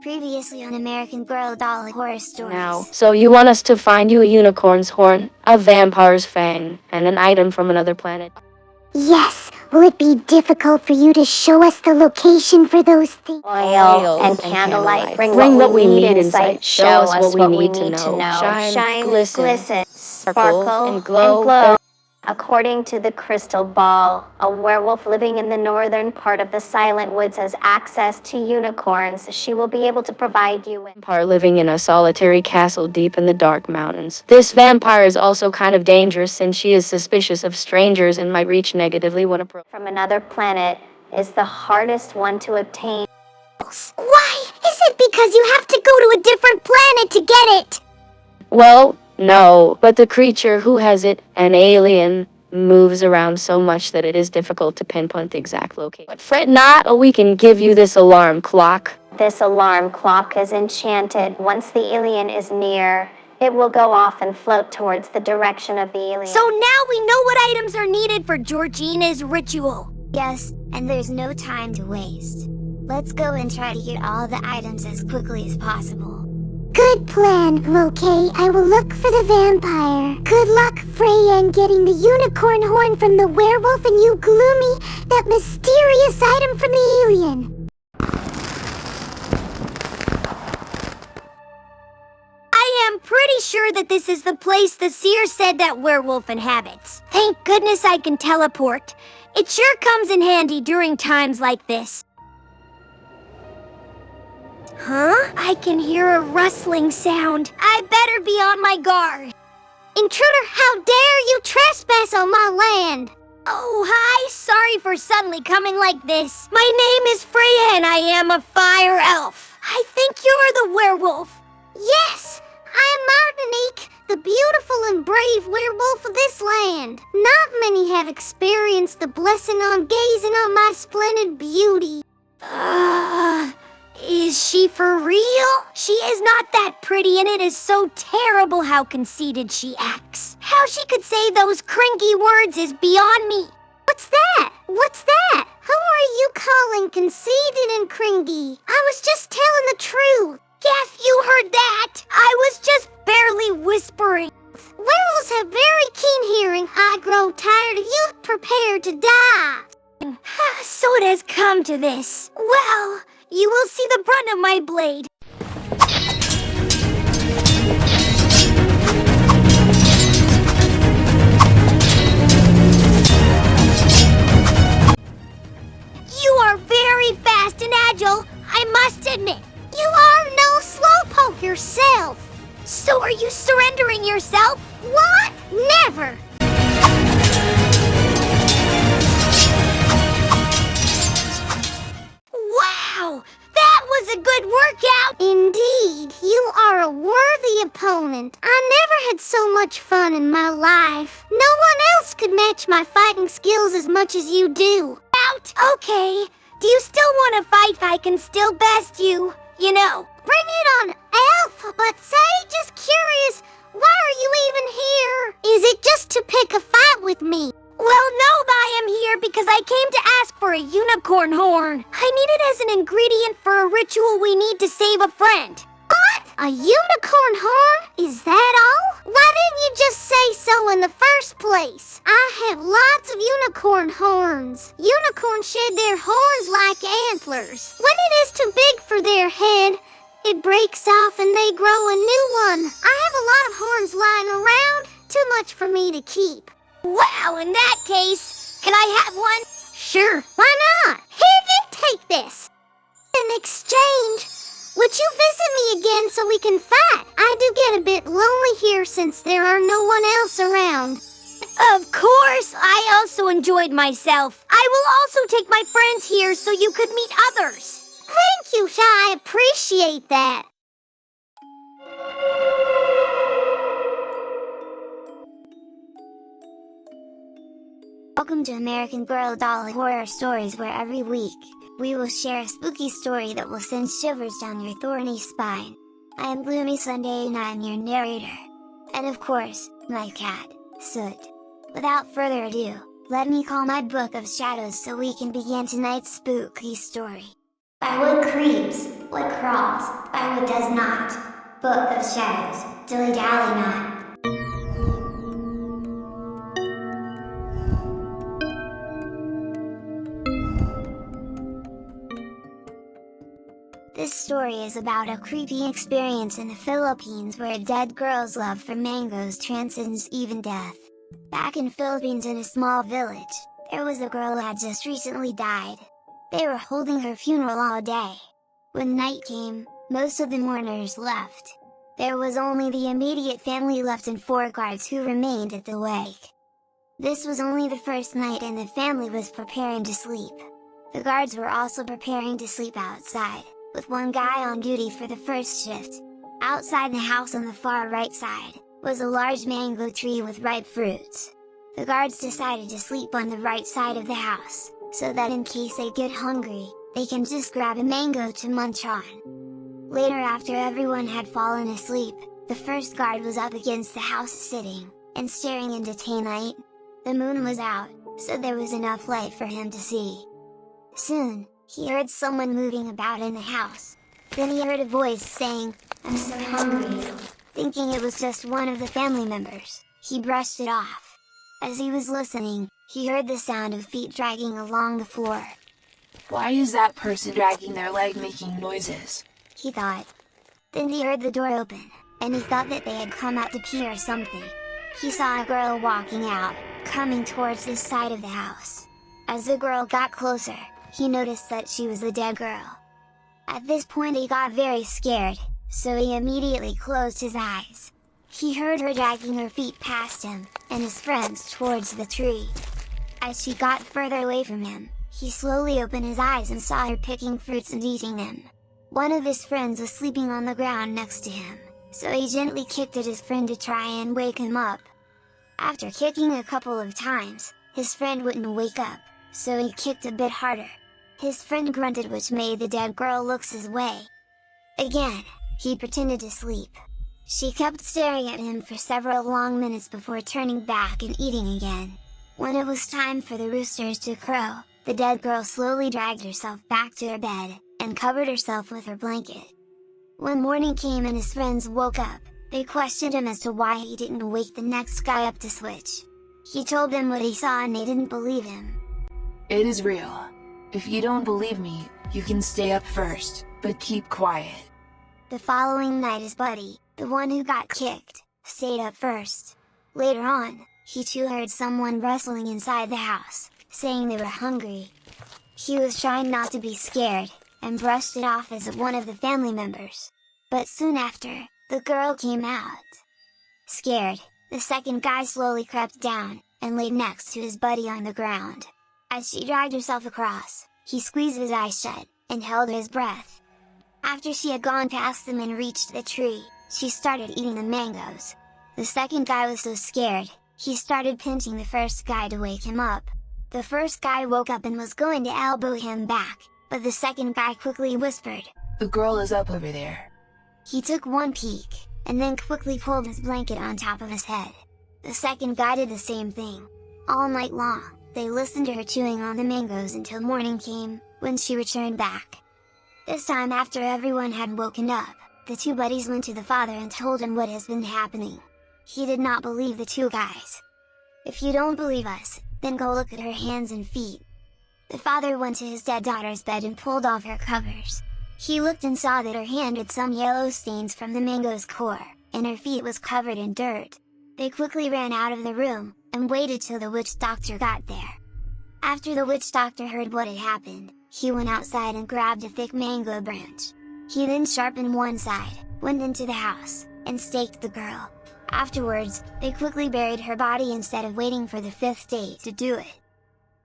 Previously on American Girl Doll Horror Stories. Now, so you want us to find you a unicorn's horn, a vampire's fang, and an item from another planet? Yes. Will it be difficult for you to show us the location for those things? Oil and candlelight. Bring what we need in sight. Show us what we need to know. Shine, glisten, sparkle, and glow. According to the crystal ball, a werewolf living in the northern part of the Silent Woods has access to unicorns. She will be able to provide you with Vampire living in a solitary castle deep in the dark mountains. This vampire is also kind of dangerous since she is suspicious of strangers and might reach negatively when approached. from another planet is the hardest one to obtain. Why? Is it because you have to go to a different planet to get it? Well, no, but the creature who has it, an alien, moves around so much that it is difficult to pinpoint the exact location. But fret not, or we can give you this alarm clock. This alarm clock is enchanted. Once the alien is near, it will go off and float towards the direction of the alien. So now we know what items are needed for Georgina's ritual. Yes, and there's no time to waste. Let's go and try to get all the items as quickly as possible. Good plan, Loki. I will look for the vampire. Good luck, Freya, in getting the unicorn horn from the werewolf, and you, Gloomy, that mysterious item from the alien. I am pretty sure that this is the place the seer said that werewolf inhabits. Thank goodness I can teleport. It sure comes in handy during times like this. Huh? I can hear a rustling sound. I better be on my guard. Intruder, how dare you trespass on my land? Oh, hi. Sorry for suddenly coming like this. My name is Freya and I am a fire elf. I think you're the werewolf. Yes, I am Martinique, the beautiful and brave werewolf of this land. Not many have experienced the blessing on gazing on my splendid beauty. Is she for real? She is not that pretty, and it is so terrible how conceited she acts. How she could say those cringy words is beyond me. What's that? What's that? Who are you calling conceited and cringy? I was just telling the truth. Yes, you heard that. I was just barely whispering. Werewolves have very keen hearing. I grow tired of you prepared to die. So it has come to this. Well, you will see the brunt of my blade. You are very fast and agile, I must admit. You are no slowpoke yourself. So are you surrendering yourself? What? Never! Wow! That was a good workout! Indeed, you are a worthy opponent. I never had so much fun in my life. No one else could match my fighting skills as much as you do. Out! Okay. Do you still want to fight? I can still best you. You know. Bring it on, Elf! But say, just curious, why are you even here? Is it just to pick a fight with me? Well, no, I am here because I came to ask for a unicorn horn. I need it as an ingredient for a ritual we need to save a friend. What? A unicorn horn? Is that all? Why didn't you just say so in the first place? I have lots of unicorn horns. Unicorns shed their horns like antlers. When it is too big for their head, it breaks off and they grow a new one. I have a lot of horns lying around, too much for me to keep. Wow, in that case, can I have one? Sure, why not? Here, then take this. In exchange, would you visit me again so we can fight? I do get a bit lonely here since there are no one else around. Of course, I also enjoyed myself. I will also take my friends here so you could meet others. Thank you, Shy. I appreciate that. Welcome to American Girl Doll Horror Stories, where every week, we will share a spooky story that will send shivers down your thorny spine. I am Gloomy Sunday and I am your narrator. And of course, my cat, Soot. Without further ado, let me call my book of shadows so we can begin tonight's spooky story. By what creeps? What crawls, by what does not. Book of Shadows, dilly-dally not. This story is about a creepy experience in the Philippines where a dead girl's love for mangoes transcends even death. Back in Philippines in a small village, there was a girl who had just recently died. They were holding her funeral all day. When night came, most of the mourners left. There was only the immediate family left and 4 guards who remained at the wake. This was only the first night and the family was preparing to sleep. The guards were also preparing to sleep outside, with one guy on duty for the first shift. Outside the house on the far right side, was a large mango tree with ripe fruits. The guards decided to sleep on the right side of the house, so that in case they get hungry, they can just grab a mango to munch on. Later, after everyone had fallen asleep, the first guard was up against the house sitting, and staring into daylight. The moon was out, so there was enough light for him to see. Soon, he heard someone moving about in the house. Then he heard a voice saying, "I'm so hungry." Thinking it was just one of the family members, he brushed it off. As he was listening, he heard the sound of feet dragging along the floor. Why is that person dragging their leg making noises? He thought. Then he heard the door open, and he thought that they had come out to pee or something. He saw a girl walking out, coming towards his side of the house. As the girl got closer, he noticed that she was the dead girl. At this point he got very scared, so he immediately closed his eyes. He heard her dragging her feet past him, and his friends towards the tree. As she got further away from him, he slowly opened his eyes and saw her picking fruits and eating them. One of his friends was sleeping on the ground next to him, so he gently kicked at his friend to try and wake him up. After kicking a couple of times, his friend wouldn't wake up, so he kicked a bit harder. His friend grunted, which made the dead girl look his way. Again, he pretended to sleep. She kept staring at him for several long minutes before turning back and eating again. When it was time for the roosters to crow, the dead girl slowly dragged herself back to her bed, and covered herself with her blanket. When morning came and his friends woke up, they questioned him as to why he didn't wake the next guy up to switch. He told them what he saw and they didn't believe him. It is real. If you don't believe me, you can stay up first, but keep quiet. The following night his buddy, the one who got kicked, stayed up first. Later on, he too heard someone rustling inside the house, saying they were hungry. He was trying not to be scared, and brushed it off as one of the family members. But soon after, the girl came out. Scared, the second guy slowly crept down, and laid next to his buddy on the ground. As she dragged herself across, he squeezed his eyes shut, and held his breath. After she had gone past them and reached the tree, she started eating the mangoes. The second guy was so scared, he started pinching the first guy to wake him up. The first guy woke up and was going to elbow him back, but the second guy quickly whispered, "The girl is up over there." He took one peek, and then quickly pulled his blanket on top of his head. The second guy did the same thing. All night long, they listened to her chewing on the mangoes until morning came, when she returned back. This time, after everyone had woken up, the 2 buddies went to the father and told him what has been happening. He did not believe the 2 guys. "If you don't believe us, then go look at her hands and feet." The father went to his dead daughter's bed and pulled off her covers. He looked and saw that her hand had some yellow stains from the mango's core, and her feet was covered in dirt. They quickly ran out of the room, and waited till the witch doctor got there. After the witch doctor heard what had happened, he went outside and grabbed a thick mango branch. He then sharpened one side, went into the house, and staked the girl. Afterwards, they quickly buried her body instead of waiting for the 5th day to do it.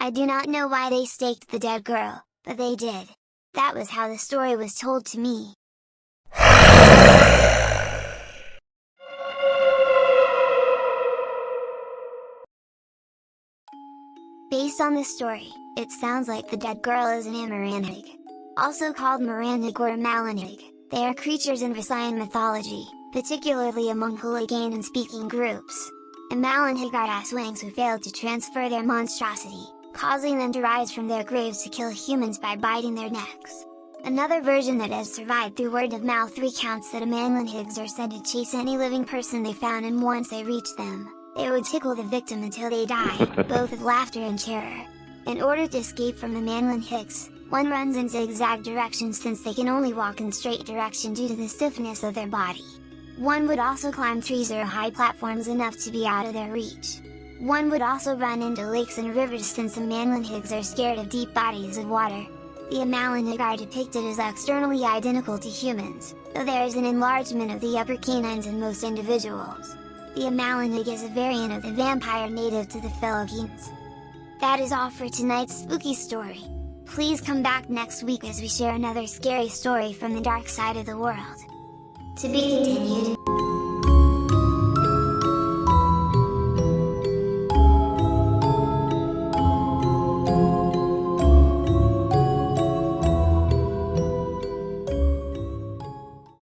I do not know why they staked the dead girl, but they did. That was how the story was told to me. Based on this story, it sounds like the dead girl is an Amaranthig, also called Morandig or Malanig. They are creatures in Visayan mythology, particularly among Hiligaynon-speaking groups. And Malanig are aswangs who failed to transfer their monstrosity, causing them to rise from their graves to kill humans by biting their necks. Another version that has survived through word of mouth recounts that a Manlinhigs are said to chase any living person they found, and once they reach them, they would tickle the victim until they die, both with laughter and terror. In order to escape from the Manlinhigs, one runs in zigzag directions since they can only walk in straight direction due to the stiffness of their body. One would also climb trees or high platforms enough to be out of their reach. One would also run into lakes and rivers since the Manlinhigs are scared of deep bodies of water. The Manlinhig are depicted as externally identical to humans, though there is an enlargement of the upper canines in most individuals. The Manlinhig is a variant of the vampire native to the Philippines. That is all for tonight's spooky story. Please come back next week as we share another scary story from the dark side of the world. To be continued.